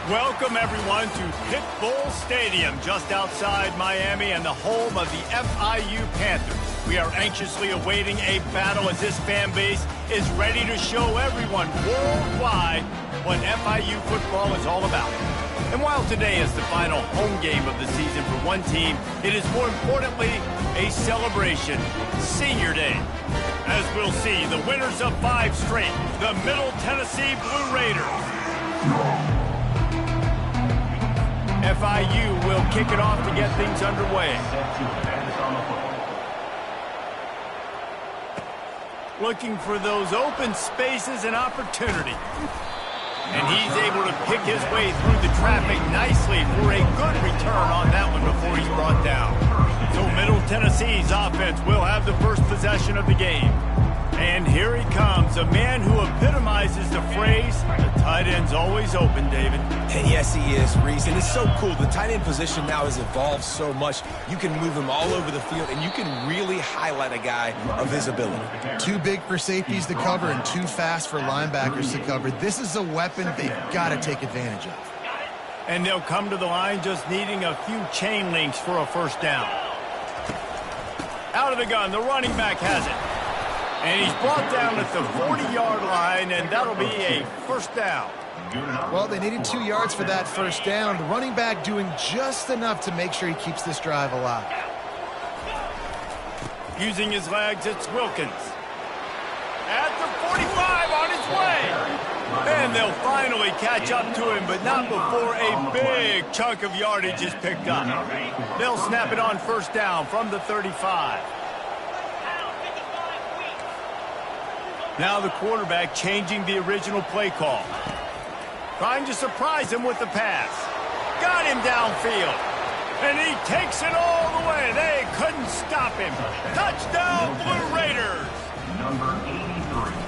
Welcome, everyone, to Pitbull Stadium, just outside Miami and the home of the FIU Panthers. We are anxiously awaiting a battle as this fan base is ready to show everyone worldwide what FIU football is all about. And while today is the final home game of the season for one team, it is more importantly a celebration, Senior Day. As we'll see, the winners of 5 straight, the Middle Tennessee Blue Raiders. FIU will kick it off to get things underway. Looking for those open spaces and opportunity. And he's able to pick his way through the traffic nicely for a good return on that one before he's brought down. So Middle Tennessee's offense will have the first possession of the game. And here he comes, a man who epitomizes the phrase, the tight end's always open, David. And yes, he is, Reese. And it's so cool. The tight end position now has evolved so much. You can move him all over the field, and you can really highlight a guy of his ability. Too big for safeties to cover and too fast for linebackers to cover. This is a weapon they've got to take advantage of. And they'll come to the line just needing a few chain links for a first down. Out of the gun, the running back has it. And he's brought down at the 40-yard line, and that'll be a first down. Well, they needed 2 yards for that first down. The running back doing just enough to make sure he keeps this drive alive. Using his legs, it's Wilkins. At the 45 on his way. And they'll finally catch up to him, but not before a big chunk of yardage is picked up. They'll snap it on first down from the 35. Now the quarterback changing the original play call. Trying to surprise him with the pass. Got him downfield. And he takes it all the way. They couldn't stop him. Touchdown, Blue Raiders. Number 83.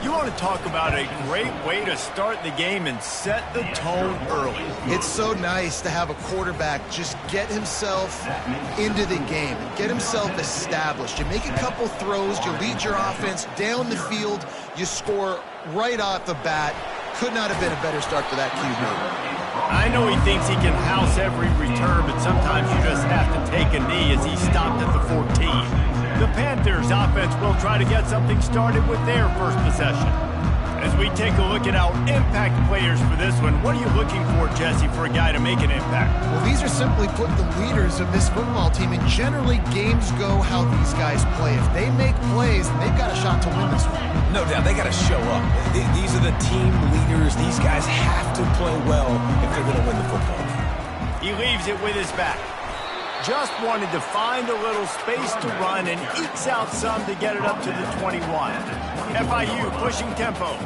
You want to talk about a great way to start the game and set the tone early. It's so nice to have a quarterback just get himself into the game, get himself established. You make a couple throws, you lead your offense down the field, you score right off the bat. Could not have been a better start for that QB. I know he thinks he can house every return, but sometimes you just have to take a knee as he stopped at the 14. The Panthers offense will try to get something started with their first possession. As we take a look at our impact players for this one, what are you looking for, Jesse, for a guy to make an impact? Well, these are simply put the leaders of this football team, and generally games go how these guys play. If they make plays, they've got a shot to win this one. No doubt, they got to show up. These are the team leaders. These guys have to play well if they're going to win the football game. He leaves it with his back. Just wanted to find a little space to run and ekes out some to get it up to the 21. FIU pushing tempo.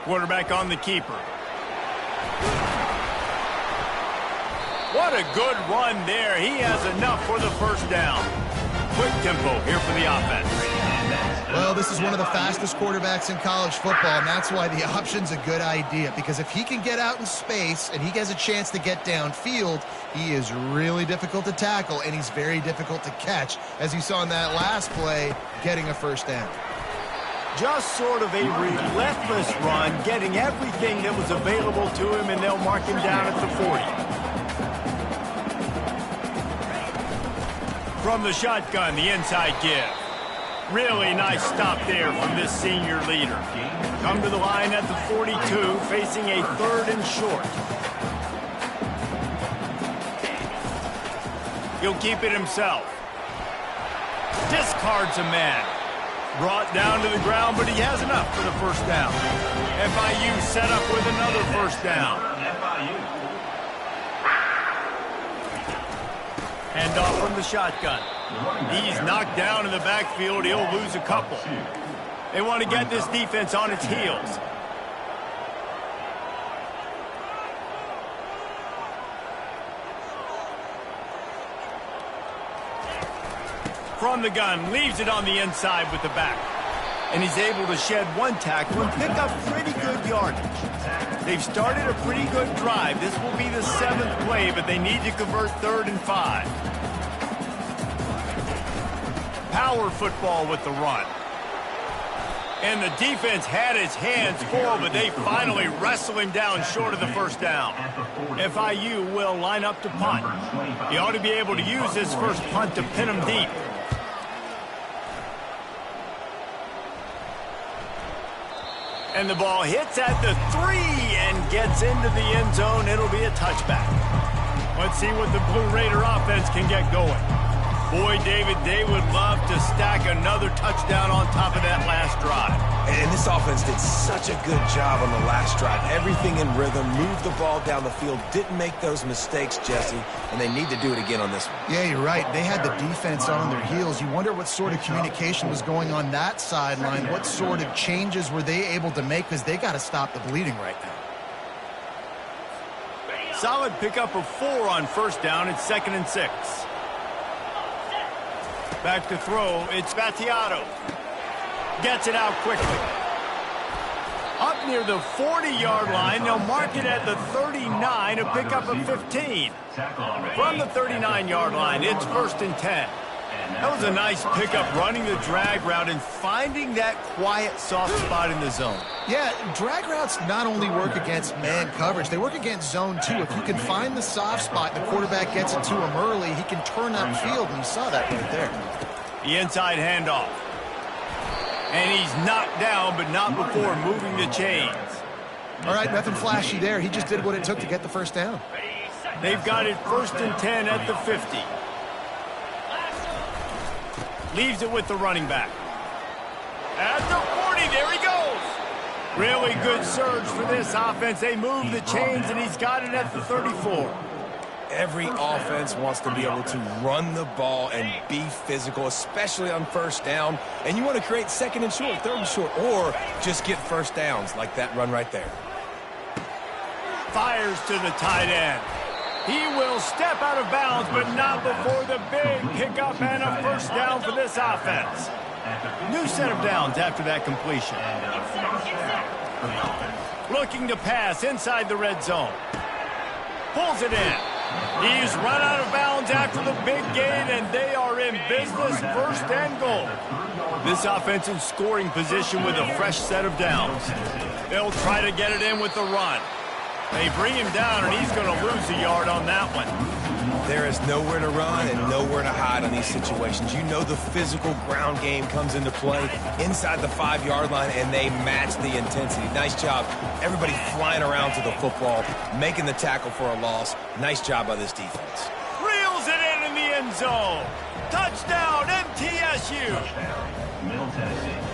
Quarterback on the keeper. What a good run there. He has enough for the first down. Quick tempo here for the offense. Well, this is one of the fastest quarterbacks in college football, and that's why the option's a good idea, because if he can get out in space and he has a chance to get downfield, he is really difficult to tackle, and he's very difficult to catch, as you saw in that last play, getting a first down. Just sort of a relentless run, getting everything that was available to him, and they'll mark him down at the 40. From the shotgun, the inside give. Really nice stop there from this senior leader. Come to the line at the 42, facing a 3rd and short. He'll keep it himself. Discards a man. Brought down to the ground, but he has enough for the first down. FIU set up with another first down. Hand off from the shotgun. He's knocked down in the backfield. He'll lose a couple. They want to get this defense on its heels. From the gun, leaves it on the inside with the back. And he's able to shed one tackle and pick up pretty good yardage. They've started a pretty good drive. This will be the 7th play, but they need to convert 3rd and 5. power football with the run. And the defense had his hands full, but they finally wrestle him down short of the first down. FIU will line up to punt. He ought to be able to use this first punt to pin him deep. And the ball hits at the 3 and gets into the end zone. It'll be a touchback. Let's see what the Blue Raider offense can get going. Boy, David, they would love to stack another touchdown on top of that last drive. And this offense did such a good job on the last drive. Everything in rhythm, moved the ball down the field, didn't make those mistakes, Jesse, and they need to do it again on this one. Yeah, you're right. They had the defense on their heels. You wonder what sort of communication was going on that sideline. What sort of changes were they able to make, because they got to stop the bleeding right now. Solid pickup of 4 on first down. It's 2nd and 6. Back to throw, it's Battiato. Gets it out quickly. Up near the 40-yard line, they'll mark it at the 39, a pickup of 15. From the 39-yard line, it's 1st and 10. That was a nice pickup, running the drag route and finding that quiet, soft spot in the zone. Yeah, drag routes not only work against man coverage, they work against zone too. If you can find the soft spot and the quarterback gets it to him early, he can turn that field, and you saw that right there. The inside handoff. And he's knocked down, but not before moving the chains. All right, nothing flashy there. He just did what it took to get the first down. They've got it 1st and 10 at the 50. Leaves it with the running back. At the 40, there he goes. Really good surge for this offense. They move the chains, and he's got it at the 34. Every offense wants to be able to run the ball and be physical, especially on first down. And you want to create 2nd and short, 3rd and short, or just get first downs like that run right there. Fires to the tight end. He will step out of bounds, but not before the big pickup and a first down for this offense. New set of downs after that completion. Looking to pass inside the red zone. Pulls it in. He's run out of bounds after the big gain, and they are in business, 1st and goal. This offense in scoring position with a fresh set of downs. They'll try to get it in with the run. They bring him down, and he's going to lose a yard on that one. There is nowhere to run and nowhere to hide on these situations. You know the physical ground game comes into play inside the 5-yard line, and they match the intensity. Nice job. Everybody flying around to the football, making the tackle for a loss. Nice job by this defense. Reels it in the end zone. Touchdown, MTSU.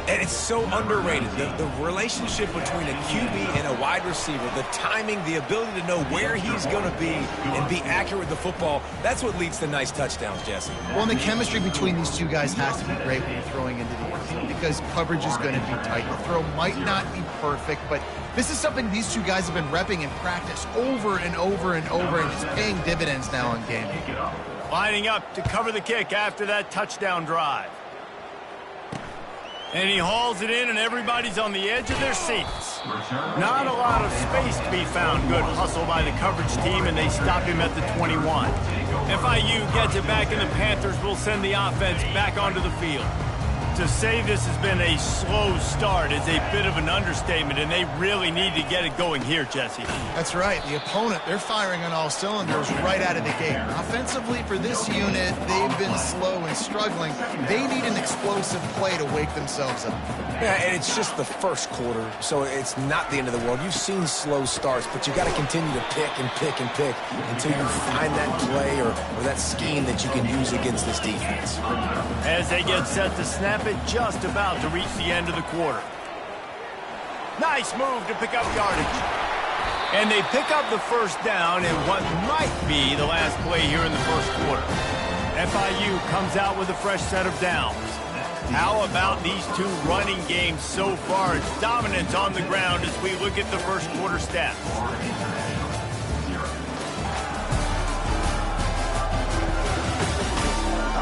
And it's so underrated. The relationship between a QB and a wide receiver, the timing, the ability to know where he's going to be and be accurate with the football, that's what leads to nice touchdowns, Jesse. Well, and the chemistry between these two guys has to be great when you're throwing into the end zone, because coverage is going to be tight. The throw might not be perfect, but this is something these two guys have been repping in practice over and over and over, and it's paying dividends now on game day. Lining up to cover the kick after that touchdown drive. And he hauls it in, and everybody's on the edge of their seats. Not a lot of space to be found. Good hustle by the coverage team, and they stop him at the 21. FIU gets it back, and the Panthers will send the offense back onto the field. To say this has been a slow start is a bit of an understatement, and they really need to get it going here, Jesse. That's right. The opponent, they're firing on all cylinders right out of the gate. Offensively, for this unit, they've been slow and struggling. They need an explosive play to wake themselves up. Yeah, and it's just the first quarter, so it's not the end of the world. You've seen slow starts, but you got to continue to pick and pick and pick until you find that play or that scheme that you can use against this defense. As they get set to snap it, just about to reach the end of the quarter. Nice move to pick up yardage. And they pick up the first down in what might be the last play here in the first quarter. FIU comes out with a fresh set of downs. How about these two running games so far? It's dominance on the ground as we look at the first quarter stats.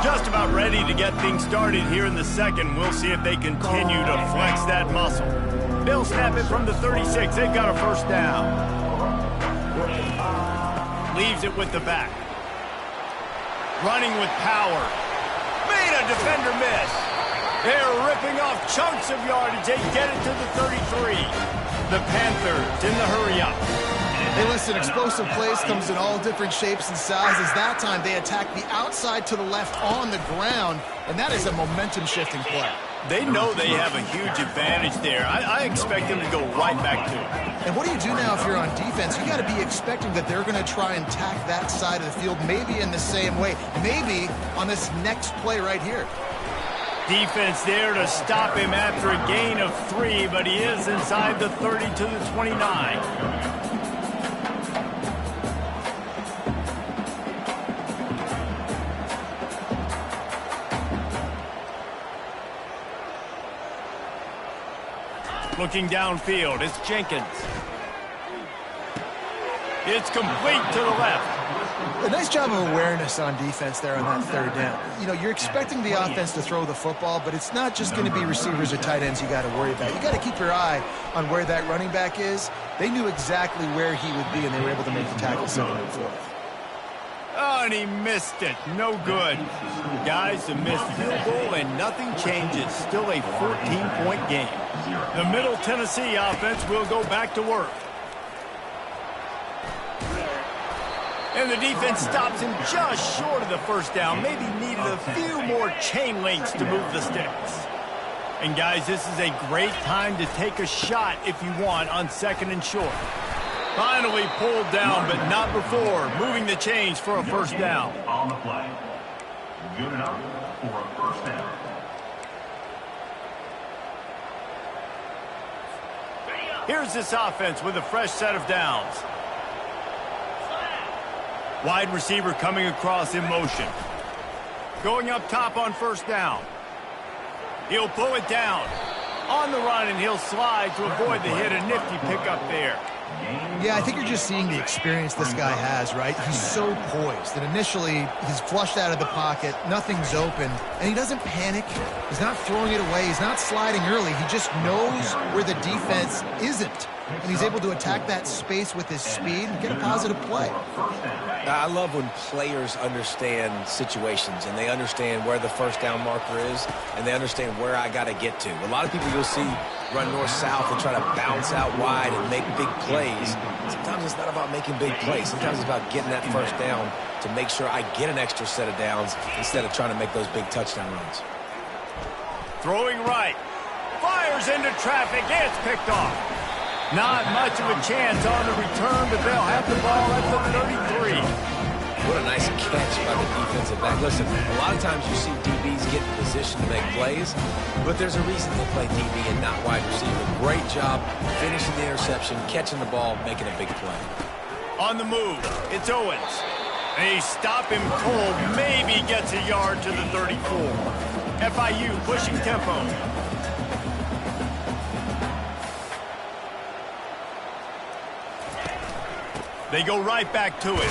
Just about ready to get things started here in the second. We'll see if they continue to flex that muscle. They'll snap it from the 36. They've got a first down. Leaves it with the back. Running with power. Made a defender miss. ripping off chunks of yardage. They get it to the 33. The Panthers in the hurry-up. Hey, listen, explosive plays comes in all different shapes and sizes. That time, they attack the outside to the left on the ground, and that is a momentum-shifting play. They know they have a huge advantage there. I expect them to go right back to it. And what do you do now if you're on defense? You got to be expecting that they're going to try and attack that side of the field, maybe in the same way, maybe on this next play right here. Defense there to stop him after a gain of 3, but he is inside the 30 to the 29. Looking downfield, it's Jenkins. It's complete to the left. A nice job of awareness on defense there on that third down. You know, you're expecting the offense to throw the football, but it's not just going to be receivers or tight ends you got to worry about. You got to keep your eye on where that running back is. They knew exactly where he would be, and they were able to make the tackle 7 and 4. Oh, and he missed it. No good. Guys, a missed field goal, and nothing changes. Still a 14-point game. The Middle Tennessee offense will go back to work. And the defense stops him just short of the first down. Maybe needed a few more chain links to move the sticks. And, guys, this is a great time to take a shot if you want on 2nd and short. Finally pulled down, but not before. Moving the chains for a first down. On the play. Good enough for a first down. Here's this offense with a fresh set of downs. Wide receiver coming across in motion. Going up top on first down. He'll pull it down. On the run, and he'll slide to avoid the hit. A nifty pickup there. Yeah, I think you're just seeing the experience this guy has, right? He's so poised. And initially, he's flushed out of the pocket. Nothing's open. And he doesn't panic. He's not throwing it away. He's not sliding early. He just knows where the defense isn't. And he's able to attack that space with his speed and get a positive play. I love when players understand situations and they understand where the first down marker is and they understand where I got to get to. A lot of people you'll see run north-south and try to bounce out wide and make big plays. Sometimes it's not about making big plays. Sometimes it's about getting that first down to make sure I get an extra set of downs instead of trying to make those big touchdown runs. Throwing right. Fires into traffic. It's picked off. Not much of a chance on the return, but they'll have the ball at the 33. What a nice catch by the defensive back. Listen, a lot of times you see DBs get in position to make plays, but there's a reason they play DB and not wide receiver. Great job finishing the interception, catching the ball, making a big play. On the move, it's Owens. They stop him cold, maybe gets a yard to the 34. FIU pushing tempo. They go right back to it.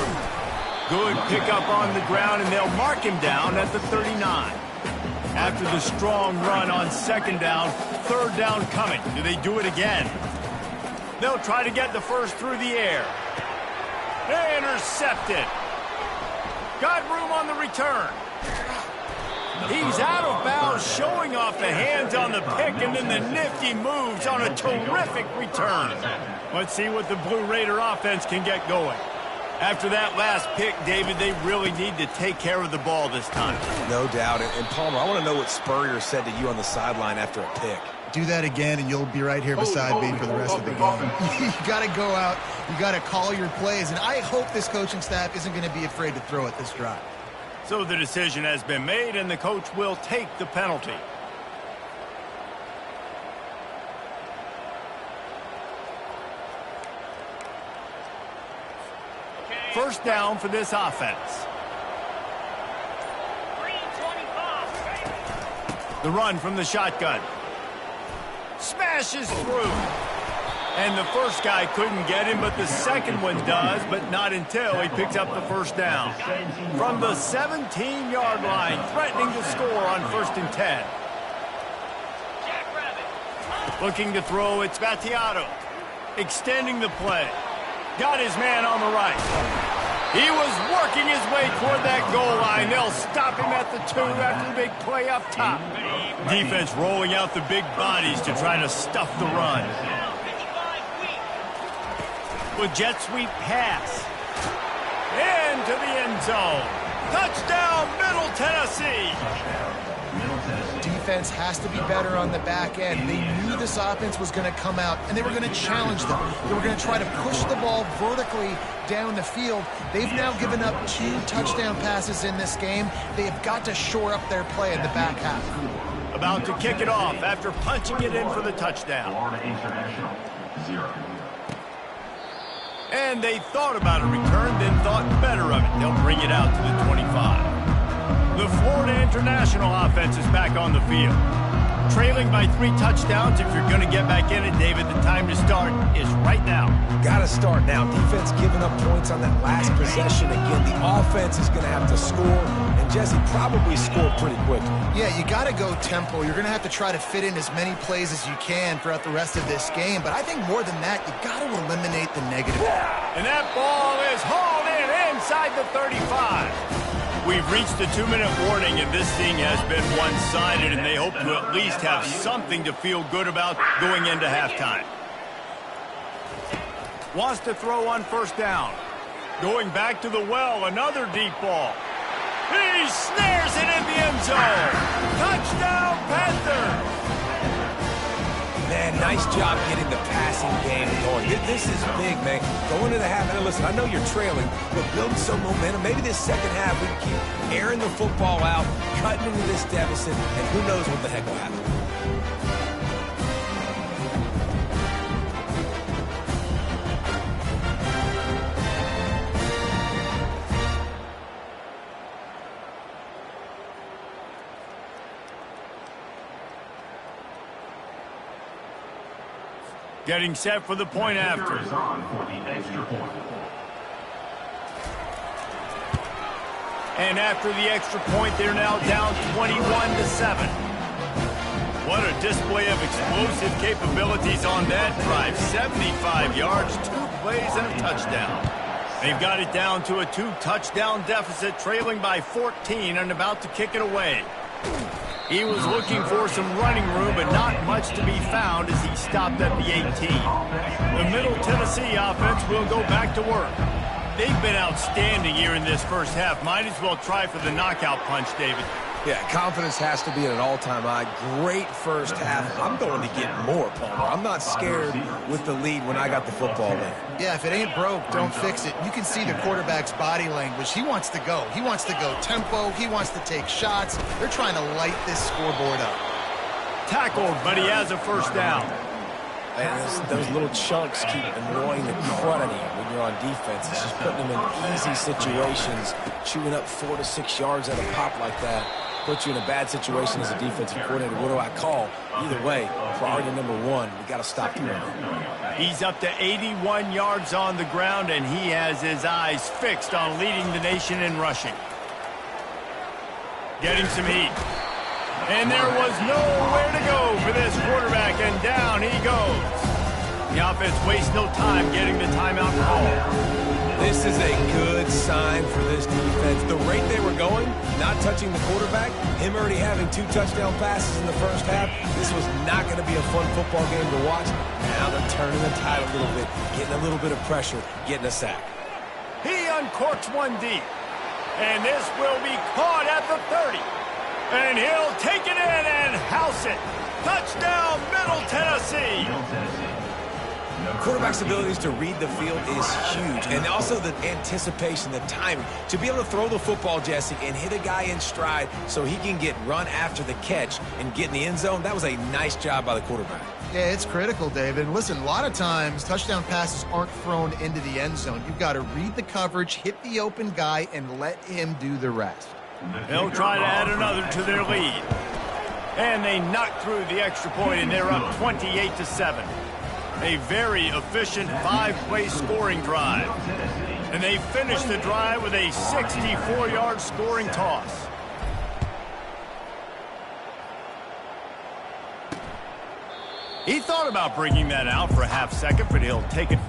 Good pickup on the ground, and they'll mark him down at the 39. After the strong run on 2nd down, 3rd down coming. Do they do it again? They'll try to get the first through the air. Intercepted. Got room on the return. He's out of bounds, showing off the hands on the pick, and then the nifty moves on a terrific return. Let's see what the Blue Raider offense can get going. After that last pick, David, they really need to take care of the ball this time. No doubt. And Palmer, I want to know what Spurrier said to you on the sideline after a pick. Do that again, and you'll be right here beside me for the rest of the game. You got to go out. You got to call your plays, and I hope this coaching staff isn't going to be afraid to throw it this drive. So the decision has been made, and the coach will take the penalty. First down for this offense. The run from the shotgun. Smashes through. And the first guy couldn't get him, but the second one does, but not until he picks up the first down. From the 17-yard line, threatening to score on 1st and 10. Looking to throw, it's Battiato. Extending the play. Got his man on the right. He was working his way toward that goal line. They'll stop him at the 2 after the big play up top. Defense rolling out the big bodies to try to stuff the run. With jet sweep pass. Into the end zone. Touchdown, Middle Tennessee. Defense has to be better on the back end. They knew this offense was going to come out, and they were going to challenge them. They were going to try to push the ball vertically down the field. They've now given up 2 touchdown passes in this game. They have got to shore up their play in the back half. About to kick it off after punching it in for the touchdown. Florida International, 0. And they thought about a return, then thought better of it. They'll bring it out to the 25. The Florida International offense is back on the field. Trailing by 3 touchdowns. If you're going to get back in it, David, the time to start is right now. Got to start now. Defense giving up points on that last possession. Again, the offense is going to have to score, and Jesse probably score pretty quickly. Yeah, you got to go tempo. You're going to have to try to fit in as many plays as you can throughout the rest of this game. But I think more than that, you got to eliminate the negative. And that ball is hauled in inside the 35. We've reached the 2-minute warning, and this thing has been one-sided, and they hope to at least have something to feel good about going into halftime. Wants to throw on first down. Going back to the well, another deep ball. He snares it in the end zone. Touchdown, Panthers! Man, nice job getting the passing game going. This is big, man. Going into the half, and listen, I know you're trailing, but building some momentum. Maybe this second half we can keep airing the football out, cutting into this deficit, and who knows what the heck will happen. Getting set for the point after. Is on for the extra point. And after the extra point, they're now down 21-7. What a display of explosive capabilities on that drive. 75 yards, 2 plays, and a touchdown. They've got it down to a 2-touchdown deficit, trailing by 14 and about to kick it away. He was looking for some running room, but not much to be found as he stopped at the 18. The Middle Tennessee offense will go back to work. They've been outstanding here in this first half. Might as well try for the knockout punch, David. Yeah, confidence has to be at an all-time high. Great first half. I'm going to get more, Palmer. I'm not scared with the lead when I got the football in. Yeah, if it ain't broke, don't fix it. You can see the quarterback's body language. He wants to go. He wants to go tempo. He wants to take shots. They're trying to light this scoreboard up. Tackled, but he has a first down. And those little chunks keep annoying the crud out of you when you're on defense. It's just putting them in easy situations, chewing up 4 to 6 yards at a pop like that. Puts you in a bad situation as a defensive coordinator. What do I call? Either way, priority number 1, we got to stop the run. He's up to 81 yards on the ground, and he has his eyes fixed on leading the nation in rushing. Getting some heat. And there was nowhere to go for this quarterback, and down he goes. The offense wastes no time getting the timeout call. This is a good sign for this defense. The rate they were going, not touching the quarterback, him already having 2 touchdown passes in the first half, this was not going to be a fun football game to watch. Now they're turning the tide a little bit, getting a little bit of pressure, getting a sack. He uncorks one deep. And this will be caught at the 30. And he'll take it in and house it. Touchdown, Middle Tennessee. Quarterback's abilities to read the field is huge, and also the anticipation, the timing. To be able to throw the football, Jesse, and hit a guy in stride so he can get run after the catch and get in the end zone, that was a nice job by the quarterback. Yeah, it's critical, David. And listen, a lot of times touchdown passes aren't thrown into the end zone. You've got to read the coverage, hit the open guy, and let him do the rest. They'll try to add another to their lead. And they knock through the extra point, and they're up 28-7. A very efficient 5-play scoring drive. And they finish the drive with a 64-yard scoring toss. He thought about bringing that out for a half second, but he'll take it.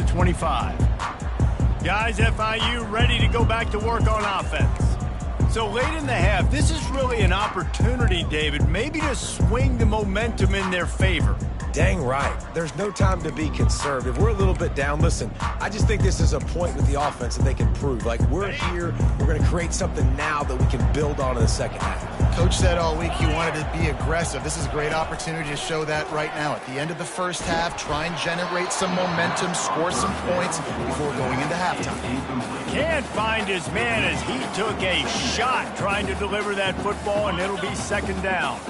the 25. Guys, FIU ready to go back to work on offense. So late in the half, this is really an opportunity, David, maybe to swing the momentum in their favor. Dang right. There's no time to be conservative. We're a little bit down. Listen, I just think this is a point with the offense that they can prove. Like, we're here, we're going to create something now that we can build on in the second half. Coach said all week he wanted to be aggressive. This is a great opportunity to show that right now. At the end of the first half, try and generate some momentum, score some points before going into halftime. Can't find his man as he took a shot trying to deliver that football, and it'll be second down.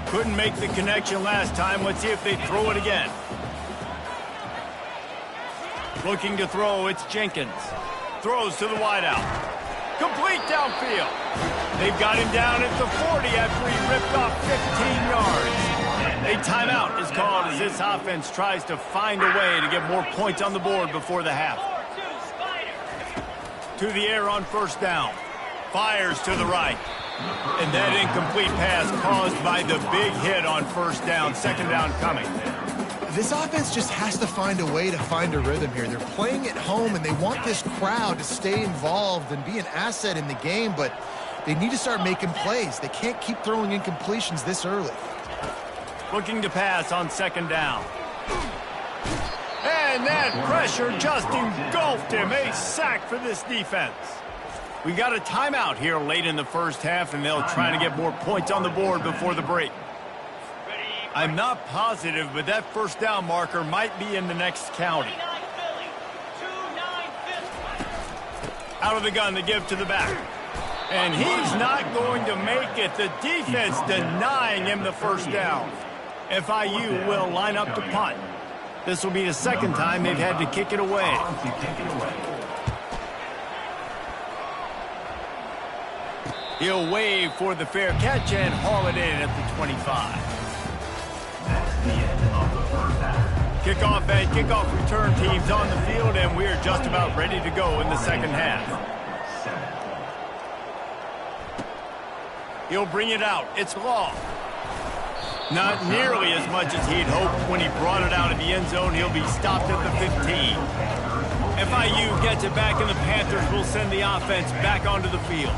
Couldn't make the connection last time. Let's see if they throw it again. Looking to throw, it's Jenkins. Throws to the wideout. Complete downfield. They've got him down at the 40 after he ripped off 15 yards. A timeout is called as this offense tries to find a way to get more points on the board before the half. To the air on first down. Fires to the right. And that incomplete pass caused by the big hit on first down. Second down coming. This offense just has to find a way to find a rhythm here. They're playing at home, and they want this crowd to stay involved and be an asset in the game, but they need to start making plays. They can't keep throwing incompletions this early. Looking to pass on second down. And that pressure just engulfed him. A sack for this defense. We got a timeout here late in the first half, and they'll try to get more points on the board before the break. I'm not positive, but that first down marker might be in the next county. Out of the gun, the give to the back. And he's not going to make it. The defense denying him the first down. FIU will line up to punt. This will be the second time they've had to kick it away. He'll wave for the fair catch and haul it in at the 25. That's the end of the first half. Kickoff and kickoff return teams on the field, and we're just about ready to go in the second half. He'll bring it out. It's Law. Not nearly as much as he'd hoped when he brought it out of the end zone. He'll be stopped at the 15. FIU gets it back, and the Panthers will send the offense back onto the field.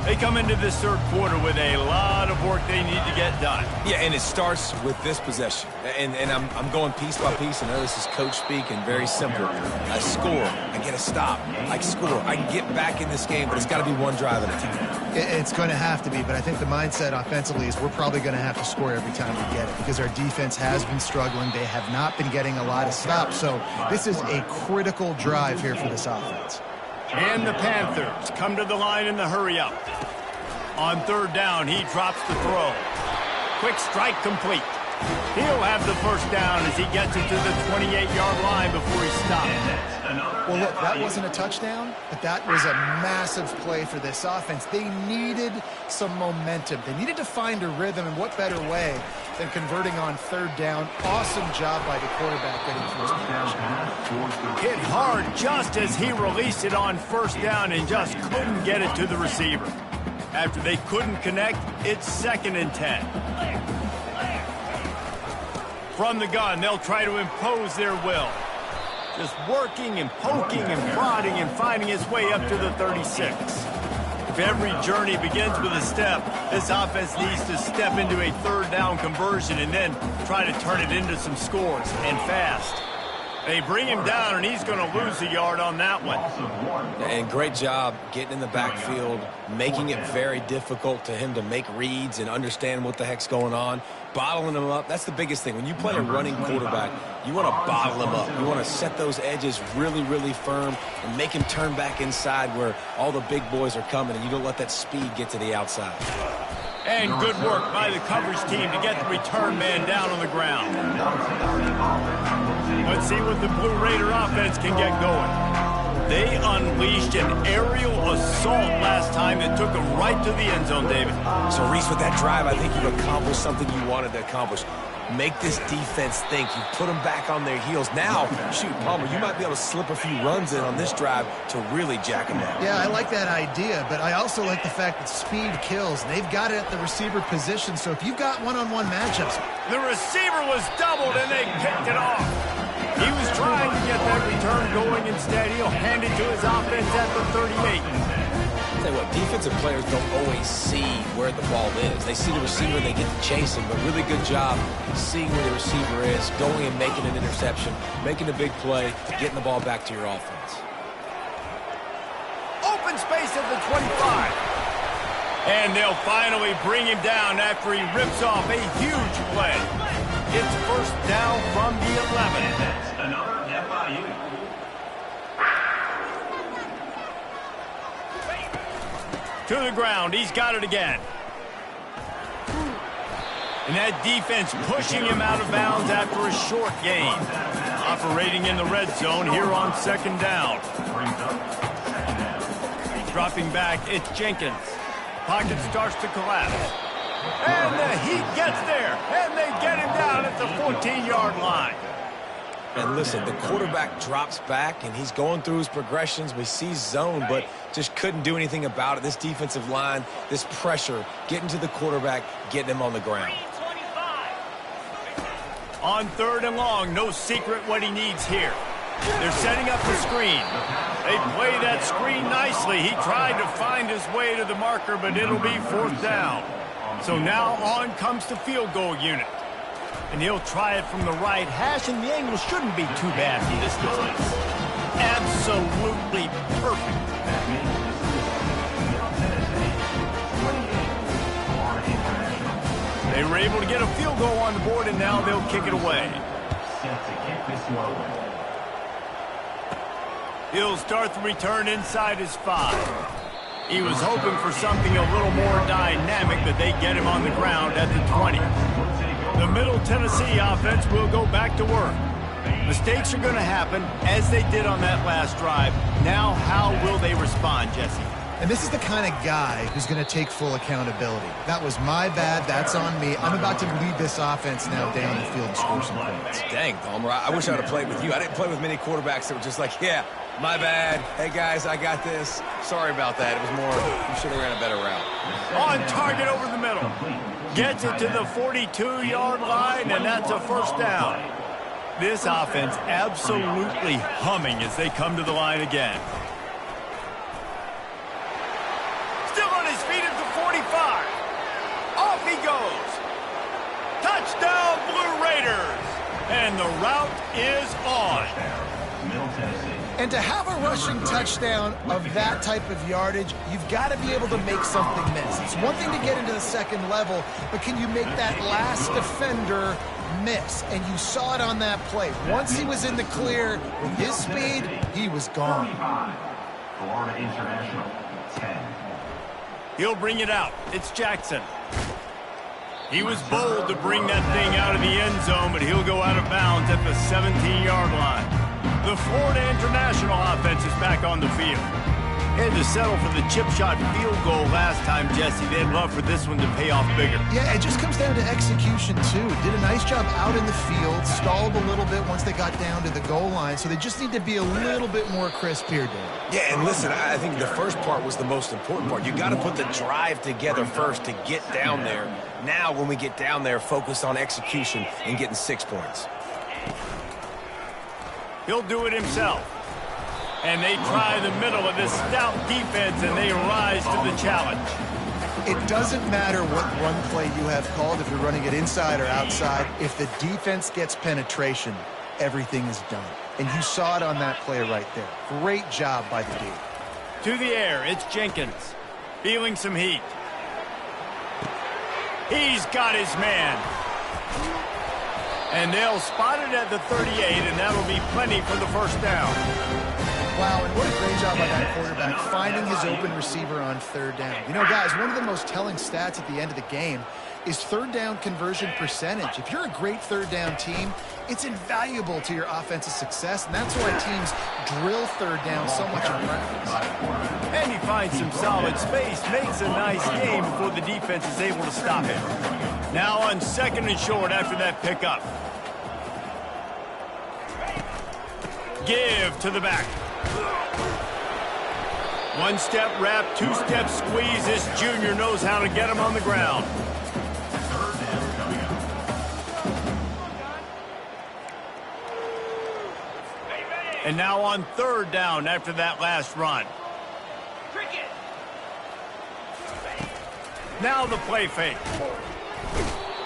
They come into this third quarter with a lot of work they need to get done. Yeah, and it starts with this possession. And I'm going piece by piece. I know this is coach speak and very simple. I score. I get a stop. I score. I can get back in this game, but it's got to be one drive at a time. It's going to have to be, but I think the mindset offensively is we're probably going to have to score every time we get it because our defense has been struggling. They have not been getting a lot of stops. So this is a critical drive here for this offense. And the Panthers come to the line in the hurry-up. On third down, he drops the throw. Quick strike complete. He'll have the first down as he gets it to the 28-yard line before he stops. Well, look, that wasn't a touchdown, but that was a massive play for this offense. They needed some momentum. They needed to find a rhythm, and what better way than converting on third down. Awesome job by the quarterback getting first down. Hit hard just as he released it on first down and just couldn't get it to the receiver. After they couldn't connect, it's 2nd and 10. From the gun, they'll try to impose their will. Just working and poking and prodding and finding his way up to the 36. If every journey begins with a step, this offense needs to step into a third down conversion and then try to turn it into some scores, and fast. They bring him down, and he's going to lose a yard on that one. And great job getting in the backfield, making it very difficult to him to make reads and understand what the heck's going on. Bottling him up, that's the biggest thing. When you play a running quarterback, you want to bottle him up. You want to set those edges really, really firm and make him turn back inside where all the big boys are coming, and you don't let that speed get to the outside. And good work by the coverage team to get the return man down on the ground. Let's see what the Blue Raider offense can get going. They unleashed an aerial assault last time that took them right to the end zone, David. So, Reese, with that drive, I think you've accomplished something you wanted to accomplish. Make this defense think. You put them back on their heels. Now, shoot, Palmer, you might be able to slip a few runs in on this drive to really jack them down. Yeah, I like that idea, but I also like the fact that speed kills. They've got it at the receiver position, so if you've got one-on-one matchups. The receiver was doubled, and they picked it off. He was trying to get that return going. Instead, he'll hand it to his offense at the 38. Tell you what, defensive players don't always see where the ball is. They see the receiver, they get to chase him, but really good job seeing where the receiver is, going and making an interception, making a big play, getting the ball back to your offense. Open space at the 25. And they'll finally bring him down after he rips off a huge play. It's first down from the 11. And that's another FIU. To the ground. He's got it again. And that defense pushing him out of bounds after a short gain. Operating in the red zone here on second down. Dropping back, it's Jenkins. Pocket starts to collapse. And the Heat gets there. And they get him down at the 14-yard line. And listen, the quarterback drops back, and he's going through his progressions. We see zone, but just couldn't do anything about it. This defensive line, this pressure, getting to the quarterback, getting him on the ground. On third and long, no secret what he needs here. They're setting up the screen. They play that screen nicely. He tried to find his way to the marker, but it'll be fourth down. So now on comes the field goal unit. And he'll try it from the right hash, and the angle shouldn't be too bad from this distance. Absolutely perfect. They were able to get a field goal on the board, and now they'll kick it away. He'll start the return inside his 5. He was hoping for something a little more dynamic, but they get him on the ground at the 20. The Middle Tennessee offense will go back to work. Mistakes are going to happen, as they did on that last drive. Now, how will they respond, Jesse? And this is the kind of guy who's going to take full accountability. That was my bad. That's on me. I'm about to lead this offense now down the field and score some points. Dang, Palmer, I wish I would have played with you. I didn't play with many quarterbacks that were just like, yeah, my bad. Hey, guys, I got this. Sorry about that. It was more, you should have ran a better route. On target over the middle. Gets it to the 42-yard line, and that's a first down. This offense absolutely humming as they come to the line again. Still on his feet at the 45. Off he goes. Touchdown, Blue Raiders. And the route is on. And to have a rushing touchdown of that type of yardage, you've got to be able to make something miss. It's one thing to get into the second level, but can you make that last defender miss? And you saw it on that play. Once he was in the clear, with his speed, he was gone. Florida International, 10. He'll bring it out. It's Jackson. He was bold to bring that thing out of the end zone, but he'll go out of bounds at the 17-yard line. The Florida International offense is back on the field. Had to settle for the chip shot field goal last time, Jesse. They'd love for this one to pay off bigger. Yeah, it just comes down to execution, too. Did a nice job out in the field, stalled a little bit once they got down to the goal line, so they just need to be a little bit more crisp here, Dave. Yeah, and listen, I think the first part was the most important part. You got to put the drive together first to get down there. Now, when we get down there, focus on execution and getting 6 points. He'll do it himself. And they try the middle of this stout defense, and they rise to the challenge. It doesn't matter what run play you have called, if you're running it inside or outside. If the defense gets penetration, everything is done. And you saw it on that play right there. Great job by the D. To the air, it's Jenkins. Feeling some heat. He's got his man. And they'll spot it at the 38, and that'll be plenty for the first down. Wow, and what a great job by that quarterback, finding his open receiver on third down. You know, guys, one of the most telling stats at the end of the game is third down conversion percentage. If you're a great third down team, it's invaluable to your offensive success, and that's why teams drill third down so much in practice. And he finds some solid space, makes a nice game before the defense is able to stop him. Now on second and short after that pickup. Give to the back. One-step wrap, two-step squeeze. This junior knows how to get him on the ground. And now on third down after that last run. Now the play fake.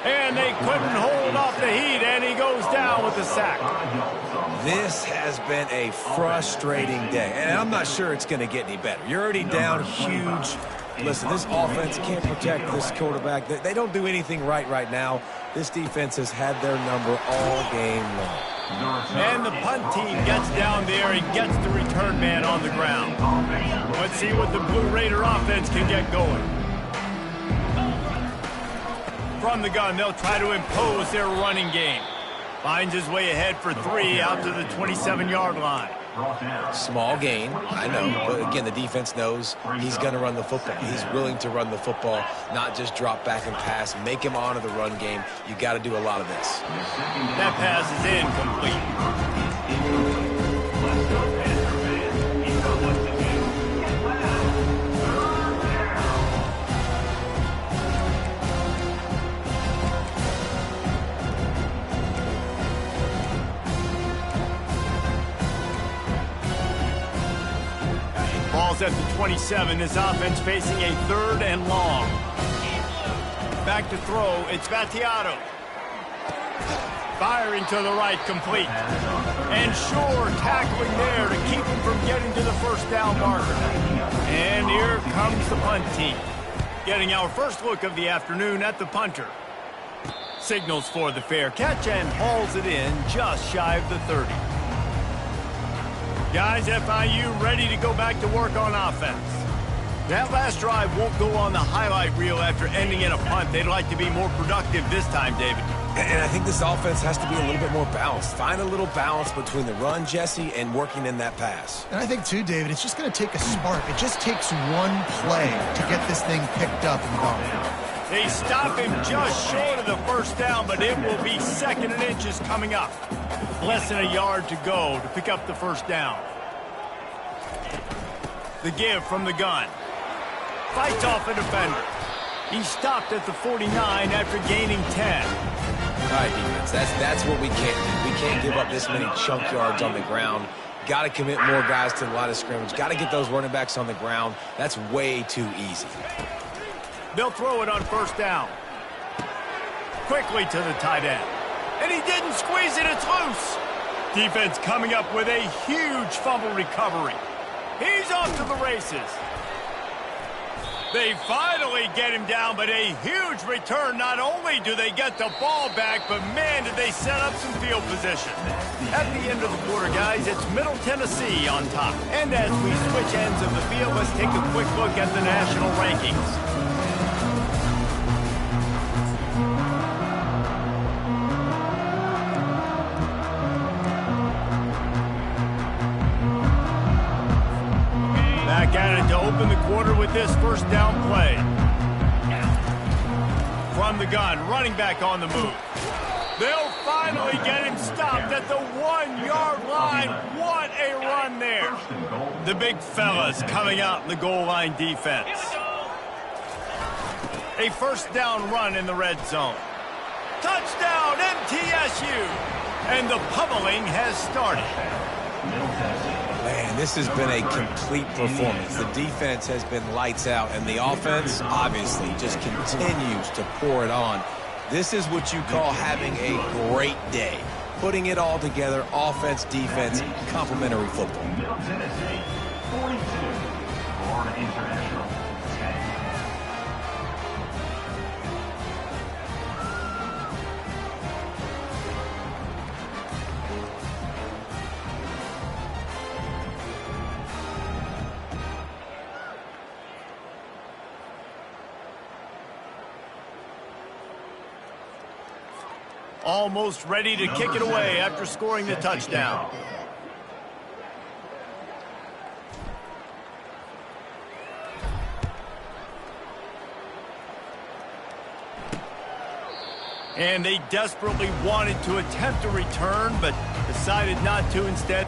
And they couldn't hold off the heat, and he goes down with the sack. This has been a frustrating day, and I'm not sure it's going to get any better. You're already down huge. Listen, this offense can't protect this quarterback. They don't do anything right now. This defense has had their number all game long. And the punt team gets down there and gets the return man on the ground. Let's see what the Blue Raider offense can get going. From the gun, they'll try to impose their running game. Finds his way ahead for 3 out to the 27-yard line. Small gain, I know, but again, the defense knows he's going to run the football. He's willing to run the football, not just drop back and pass, make him honor the run game. You got to do a lot of this. That pass is incomplete. Ball's at the 27. This offense facing a 3rd and long. Back to throw. It's Vattiato. Firing to the right, complete. And Shore tackling there to keep him from getting to the first down marker. And here comes the punt team. Getting our first look of the afternoon at the punter. Signals for the fair catch and hauls it in just shy of the 30. Guys, FIU ready to go back to work on offense. That last drive won't go on the highlight reel after ending in a punt. They'd like to be more productive this time, David. And I think this offense has to be a little bit more balanced. Find a little balance between the run, Jesse, and working in that pass. And I think, too, David, it's just going to take a spark. It just takes one play to get this thing picked up and going. They stop him just short of the first down, but it will be 2nd and inches coming up. Less than a yard to go to pick up the first down. The give from the gun. Fights off a defender. He stopped at the 49 after gaining 10. All right, defense, that's what we can't do. We can't give up this many chunk yards on the ground. Got to commit more guys to the line of scrimmage. Got to get those running backs on the ground. That's way too easy. They'll throw it on first down. Quickly to the tight end. And he didn't squeeze it, it's loose. Defense coming up with a huge fumble recovery. He's off to the races. They finally get him down, but a huge return. Not only do they get the ball back, but man, did they set up some field position. At the end of the quarter, guys, it's Middle Tennessee on top. And as we switch ends of the field, let's take a quick look at the national rankings. Back at it to open the quarter with this first down play. From the gun, running back on the move. They'll finally get him stopped at the 1-yard line. What a run there. The big fellas coming out in the goal line defense. A first down run in the red zone. Touchdown, MTSU. And the pummeling has started. Man, this has been a complete performance. The defense has been lights out, and the offense, obviously, just continues to pour it on. This is what you call having a great day. Putting it all together, offense, defense, complementary football. Middle Tennessee, 42. Florida International, 10. Almost ready to kick it away after scoring the touchdown. And they desperately wanted to attempt a return, but decided not to instead.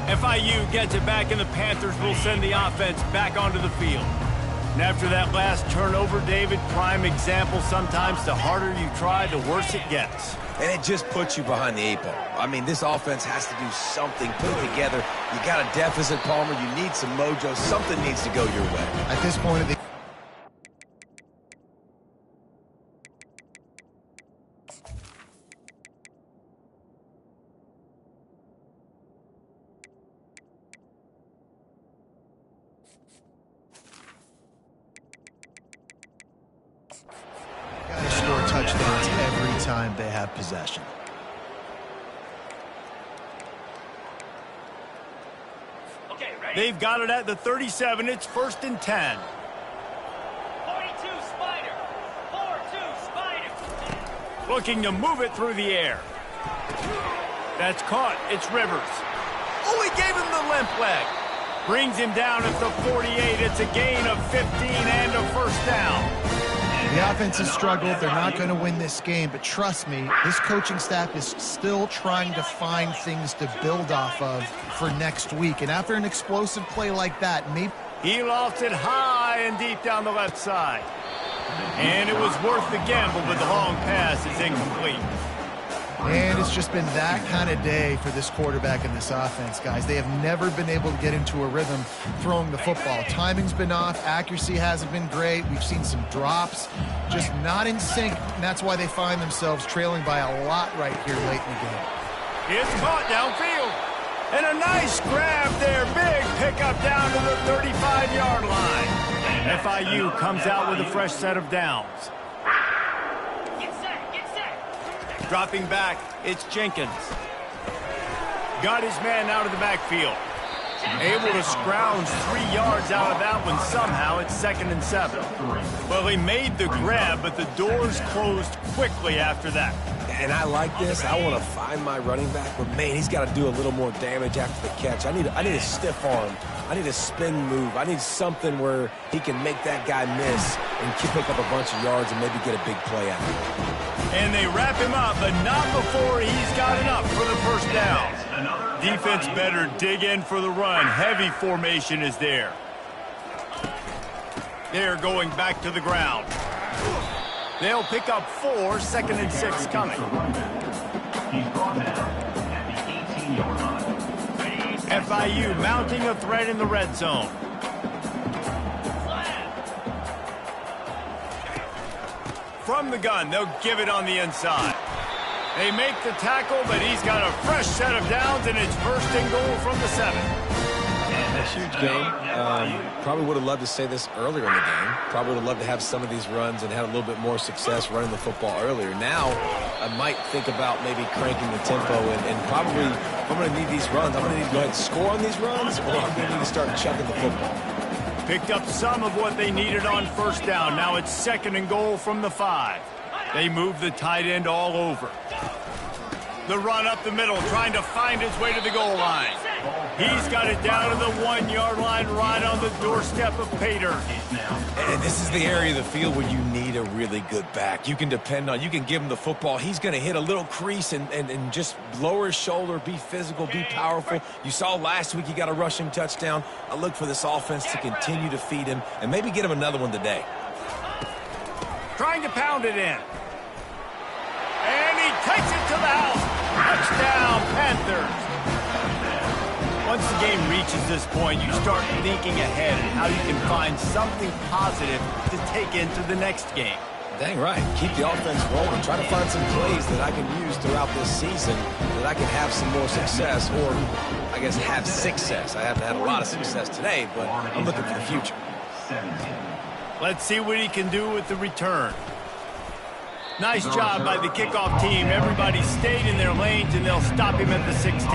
FIU gets it back, and the Panthers will send the offense back onto the field. And after that last turnover, David, prime example, sometimes the harder you try, the worse it gets. And it just puts you behind the 8 ball. I mean, this offense has to do something, put it together. You got a deficit, Palmer. You need some mojo. Something needs to go your way. At this point of the got to score touchdowns every time they have possession. They've got it at the 37. It's 1st and 10. 42 Spider. 4-2 Spider. Looking to move it through the air. That's caught. It's Rivers. Oh, he gave him the limp leg. Brings him down at the 48. It's a gain of 15 and a 1st down. The offense has struggled. They're not going to win this game, but trust me, this coaching staff is still trying to find things to build off of for next week. And after an explosive play like that, maybe... He lofts it high and deep down the left side. And it was worth the gamble, but the long pass is incomplete. And it's just been that kind of day for this quarterback and this offense, guys. They have never been able to get into a rhythm throwing the football. Timing's been off. Accuracy hasn't been great. We've seen some drops, just not in sync. And that's why they find themselves trailing by a lot right here late in the game. It's caught downfield. And a nice grab there. Big pickup down to the 35-yard line. FIU comes out with a fresh set of downs. Dropping back, it's Jenkins. Got his man out of the backfield. Able to scrounge 3 yards out of that one somehow. It's 2nd and 7. Well, he made the grab, but the doors closed quickly after that. And I like this. I want to find my running back, but man, he's got to do a little more damage after the catch. I need a stiff arm. I need a spin move. I need something where he can make that guy miss and pick up a bunch of yards and maybe get a big play out of it. And they wrap him up, but not before he's got enough for the 1st down. Defense better dig in for the run. Heavy formation is there. They're going back to the ground. They'll pick up 4, 2nd and 6 coming. He's brought down at the 18-yard line. FIU mounting a threat in the red zone. From the gun, they'll give it on the inside. They make the tackle, but he's got a fresh set of downs, and it's 1st and goal from the 7. A huge game. Probably would have loved to say this earlier in the game. Probably would have loved to have some of these runs and had a little bit more success running the football earlier. Now, I might think about maybe cranking the tempo and probably, if I'm going to need these runs, I'm going to need to go ahead and score on these runs, or I'm going to need to start chucking the football. Picked up some of what they needed on 1st down. Now it's 2nd and goal from the 5. They move the tight end all over. The run up the middle, trying to find his way to the goal line. He's got it down to the 1-yard line, right on the doorstep of Pater. And this is the area of the field where you need a really good back. You can depend on, you can give him the football. He's going to hit a little crease and just lower his shoulder, be physical, be powerful. You saw last week he got a rushing touchdown. I look for this offense to continue to feed him and maybe get him another one today. Trying to pound it in. And he takes it to the house. Touchdown, Panthers. Once the game reaches this point, you start thinking ahead and how you can find something positive to take into the next game. Dang right. Keep the offense rolling. Try to find some plays that I can use throughout this season that I can have some more success, or I guess have success. I haven't had a lot of success today, but I'm looking for the future. Let's see what he can do with the return. Nice job by the kickoff team. Everybody stayed in their lanes, and they'll stop him at the 16.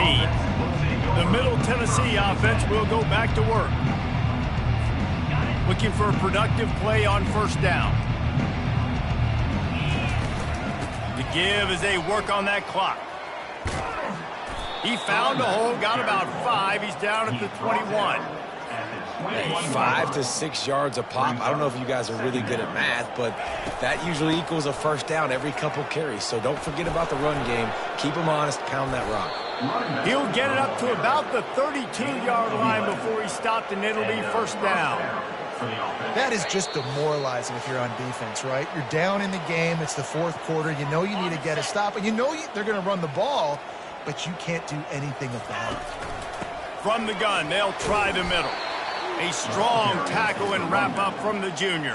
The Middle Tennessee offense will go back to work. Looking for a productive play on 1st down. The give as they work on that clock. He found a hole, got about 5. He's down at the 21. 5 to 6 yards a pop. I don't know if you guys are really good at math, but that usually equals a first down every couple carries. So don't forget about the run game. Keep them honest. Pound that rock. He'll get it up to about the 32-yard line before he stopped, and it'll be first down. That is just demoralizing if you're on defense, right? You're down in the game. It's the fourth quarter. You know you need to get a stop, and you know they're going to run the ball, but you can't do anything about it. From the gun, they'll try the middle. A strong tackle and wrap up from the junior.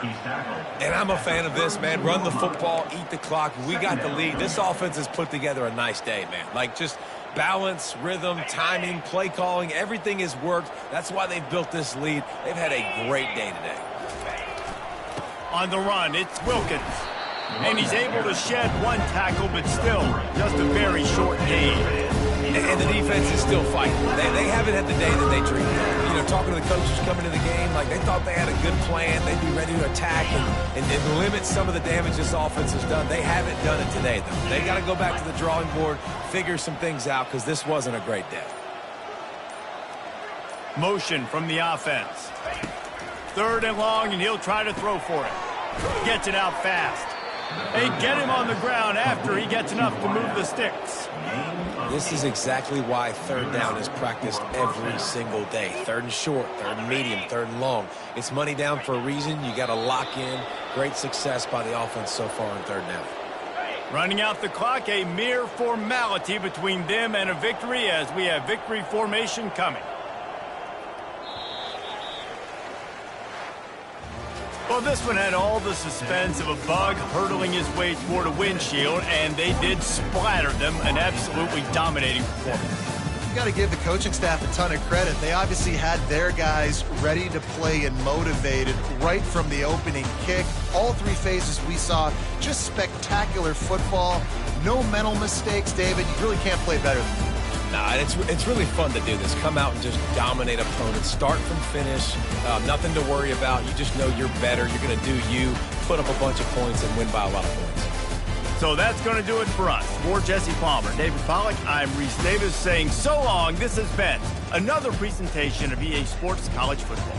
And I'm a fan of this, man. Run the football, eat the clock. We got the lead. This offense has put together a nice day, man. Like, just balance, rhythm, timing, play calling, everything has worked. That's why they've built this lead. They've had a great day today. On the run, it's Wilkins. And he's able to shed one tackle, but still just a very short gain. And the defense is still fighting. They haven't had the day that they dreamed of. You know, talking to the coaches coming into the game, like they thought they had a good plan. They'd be ready to attack and limit some of the damage this offense has done. They haven't done it today, though. They got to go back to the drawing board, figure some things out, because this wasn't a great day. Motion from the offense. 3rd and long, and he'll try to throw for it. Gets it out fast. They get him on the ground after he gets enough to move the sticks. This is exactly why 3rd down is practiced every single day. 3rd and short, 3rd and medium, 3rd and long. It's money down for a reason. You got to lock in. Great success by the offense so far on 3rd down. Running out the clock, a mere formality between them and a victory as we have victory formation coming. Well, this one had all the suspense of a bug hurtling his way toward a windshield, and they did splatter them, an absolutely dominating performance. You got to give the coaching staff a ton of credit. They obviously had their guys ready to play and motivated right from the opening kick. All 3 phases we saw, just spectacular football. No mental mistakes, David. You really can't play better than that. Nah, it's really fun to do this. Come out and just dominate opponents. Start from finish. Nothing to worry about. You just know you're better. You're going to do you, put up a bunch of points, and win by a lot of points. So that's going to do it for us. For Jesse Palmer, David Pollack, I'm Reese Davis saying so long. This has been another presentation of EA Sports College Football.